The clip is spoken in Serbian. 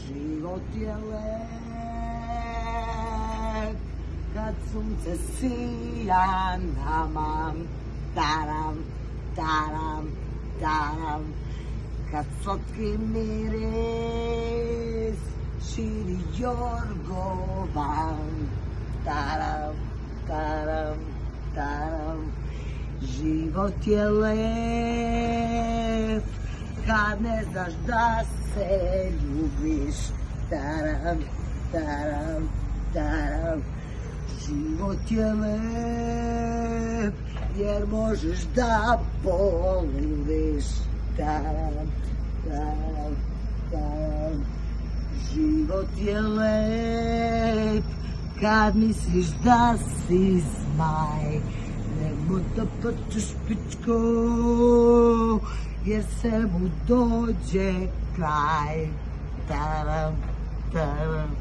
Život je lep kad sunce sija nama, taram, taram, taram, kad slatki miris širi jorgovan, taram, taram, taram. Život je lep kad ne znaš da se ljubiš, taram, taram, taram. Život je lep jer možeš da poljubiš, taram, taram, taram. Život je lep kad misliš da si zmaj, nemoj da prčeš pičko, jer se mu dođe kraj, taram, taram.